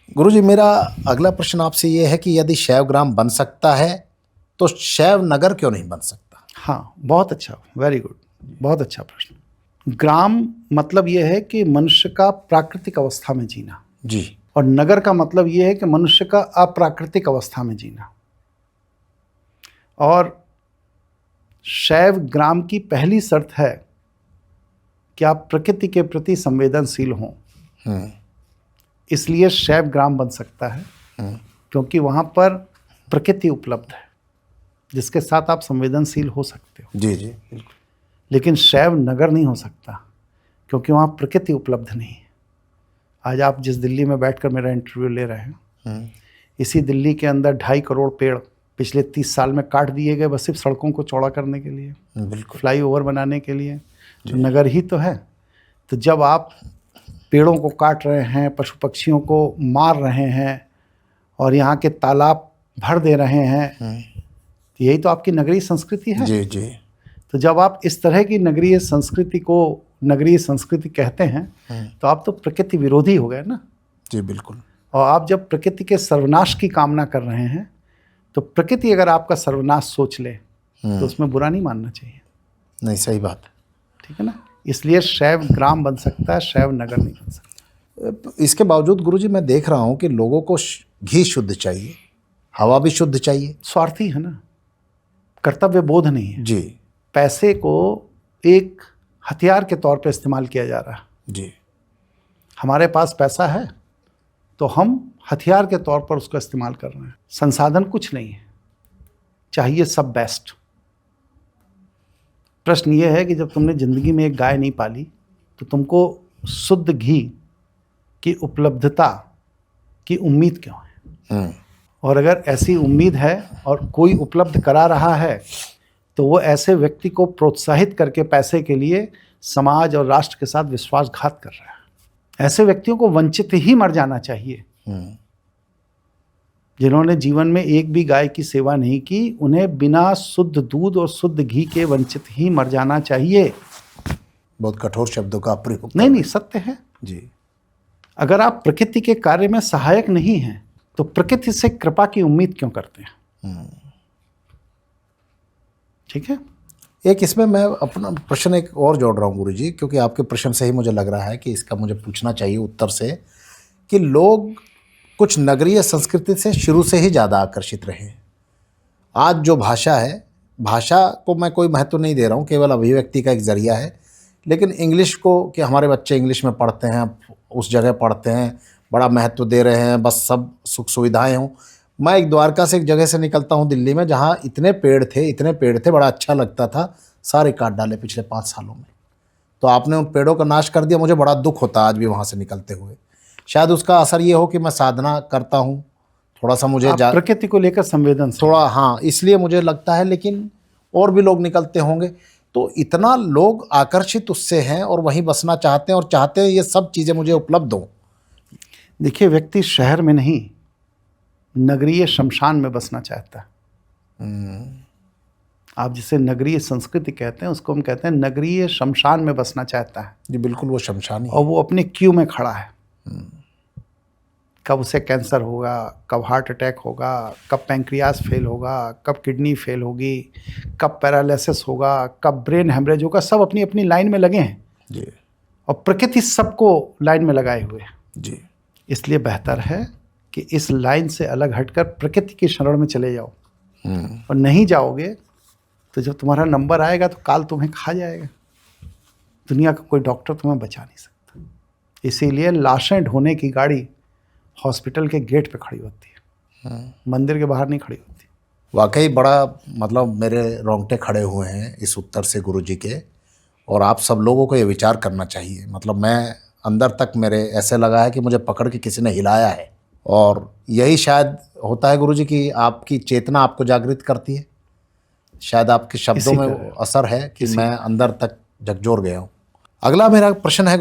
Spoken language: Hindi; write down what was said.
गुरुजी, मेरा अगला प्रश्न आपसे ये है कि यदि शैव ग्राम बन सकता है तो शैव नगर क्यों नहीं बन सकता? हाँ, बहुत अच्छा, वेरी गुड, बहुत अच्छा प्रश्न। ग्राम मतलब ये है कि मनुष्य का प्राकृतिक अवस्था में जीना जी। और नगर का मतलब ये है कि मनुष्य का अप्राकृतिक अवस्था में जीना। और शैव ग्राम की पहली शर्त है कि आप प्रकृति के प्रति संवेदनशील हों। इसलिए शैव ग्राम बन सकता है क्योंकि वहाँ पर प्रकृति उपलब्ध है जिसके साथ आप संवेदनशील हो सकते हो। जी जी बिल्कुल। लेकिन शैव नगर नहीं हो सकता क्योंकि वहाँ प्रकृति उपलब्ध नहीं है। आज आप जिस दिल्ली में बैठकर मेरा इंटरव्यू ले रहे हैं, इसी दिल्ली के अंदर 2.5 करोड़ पेड़ पिछले 30 साल में काट दिए गए, बस सिर्फ सड़कों को चौड़ा करने के लिए, बिल्कुल, फ्लाईओवर बनाने के लिए, जो नगर ही तो है। तो जब आप पेड़ों को काट रहे हैं, पशु पक्षियों को मार रहे हैं और यहाँ के तालाब भर दे रहे हैं, तो यही तो आपकी नगरीय संस्कृति है। जी जी। तो जब आप इस तरह की नगरीय संस्कृति को नगरीय संस्कृति कहते हैं तो आप तो प्रकृति विरोधी हो गए ना। जी बिल्कुल। और आप जब प्रकृति के सर्वनाश की कामना कर रहे हैं तो प्रकृति अगर आपका सर्वनाश सोच ले तो उसमें बुरा नहीं मानना चाहिए। नहीं, सही बात, ठीक है ना। इसलिए शैव ग्राम बन सकता है, शैव नगर नहीं बन सकता। इसके बावजूद गुरुजी मैं देख रहा हूँ कि लोगों को घी शुद्ध चाहिए, हवा भी शुद्ध चाहिए। स्वार्थी है ना, कर्तव्य बोध नहीं है। जी। पैसे को एक हथियार के तौर पर इस्तेमाल किया जा रहा है। जी। हमारे पास पैसा है तो हम हथियार के तौर पर उसका इस्तेमाल कर रहे हैं। संसाधन कुछ नहीं है, चाहिए सब बेस्ट। प्रश्न ये है कि जब तुमने जिंदगी में एक गाय नहीं पाली तो तुमको शुद्ध घी की उपलब्धता की उम्मीद क्यों है? और अगर ऐसी उम्मीद है और कोई उपलब्ध करा रहा है तो वो ऐसे व्यक्ति को प्रोत्साहित करके पैसे के लिए समाज और राष्ट्र के साथ विश्वासघात कर रहा है। ऐसे व्यक्तियों को वंचित ही मर जाना चाहिए। जिन्होंने जीवन में एक भी गाय की सेवा नहीं की, उन्हें बिना शुद्ध दूध और शुद्ध घी के वंचित ही मर जाना चाहिए। बहुत कठोर शब्दों का प्रयोग। नहीं, सत्य है जी। अगर आप प्रकृति के कार्य में सहायक नहीं हैं तो प्रकृति से कृपा की उम्मीद क्यों करते हैं? ठीक है। एक इसमें मैं अपना प्रश्न एक और जोड़ रहा हूँ गुरुजी, क्योंकि आपके प्रश्न से ही मुझे लग रहा है कि इसका मुझे पूछना चाहिए उत्तर से, कि लोग कुछ नगरीय संस्कृति से शुरू से ही ज़्यादा आकर्षित रहे। आज जो भाषा है, भाषा को मैं कोई महत्व नहीं दे रहा हूँ, केवल अभिव्यक्ति का एक जरिया है। लेकिन इंग्लिश को, कि हमारे बच्चे इंग्लिश में पढ़ते हैं, उस जगह पढ़ते हैं, बड़ा महत्व दे रहे हैं, बस सब सुख सुविधाएं हों। मैं एक द्वारका से एक जगह से निकलता हूँ दिल्ली में, जहाँ इतने पेड़ थे, बड़ा अच्छा लगता था, सारे काट डाले पिछले 5 सालों में। तो आपने उन पेड़ों का नाश कर दिया। मुझे बड़ा दुख होता है आज भी वहाँ से निकलते हुए। शायद उसका असर ये हो कि मैं साधना करता हूँ, थोड़ा सा मुझे प्रकृति को लेकर संवेदन थोड़ा, हाँ, इसलिए मुझे लगता है। लेकिन और भी लोग निकलते होंगे, तो इतना लोग आकर्षित उससे हैं और वहीं बसना चाहते हैं और चाहते हैं ये सब चीज़ें मुझे उपलब्ध हों। देखिए, व्यक्ति शहर में नहीं, नगरीय शमशान में बसना चाहता है। आप जिसे नगरीय संस्कृति कहते हैं, उसको हम कहते हैं नगरीय शमशान में बसना चाहता है। जी बिल्कुल, वो शमशान ही। और वो अपने क्यू में खड़ा है। कब उसे कैंसर होगा, कब हार्ट अटैक होगा, कब पैंक्रियास फेल होगा, कब किडनी फेल होगी, कब पैरालिसिस होगा, कब ब्रेन हेमरेज होगा, सब अपनी अपनी लाइन में लगे हैं जी। और प्रकृति सबको लाइन में लगाए हुए है जी। इसलिए बेहतर है कि इस लाइन से अलग हटकर प्रकृति की शरण में चले जाओ। और नहीं जाओगे तो जब तुम्हारा नंबर आएगा तो काल तुम्हें खा जाएगा। दुनिया का कोई डॉक्टर तुम्हें बचा नहीं सकता। इसीलिए लाशें ढोने की गाड़ी हॉस्पिटल के गेट पे खड़ी होती है, मंदिर के बाहर नहीं खड़ी होती। वाकई बड़ा, मतलब मेरे रोंगटे खड़े हुए हैं इस उत्तर से गुरुजी के। और आप सब लोगों को ये विचार करना चाहिए। मतलब मैं अंदर तक मेरे ऐसे लगा है कि मुझे पकड़ के किसी ने हिलाया है। और यही शायद होता है गुरुजी कि आपकी चेतना आपको जागृत करती है। शायद आपके शब्दों में असर है कि मैं अंदर तक झकझोर गया हूँ। अगला मेरा प्रश्न है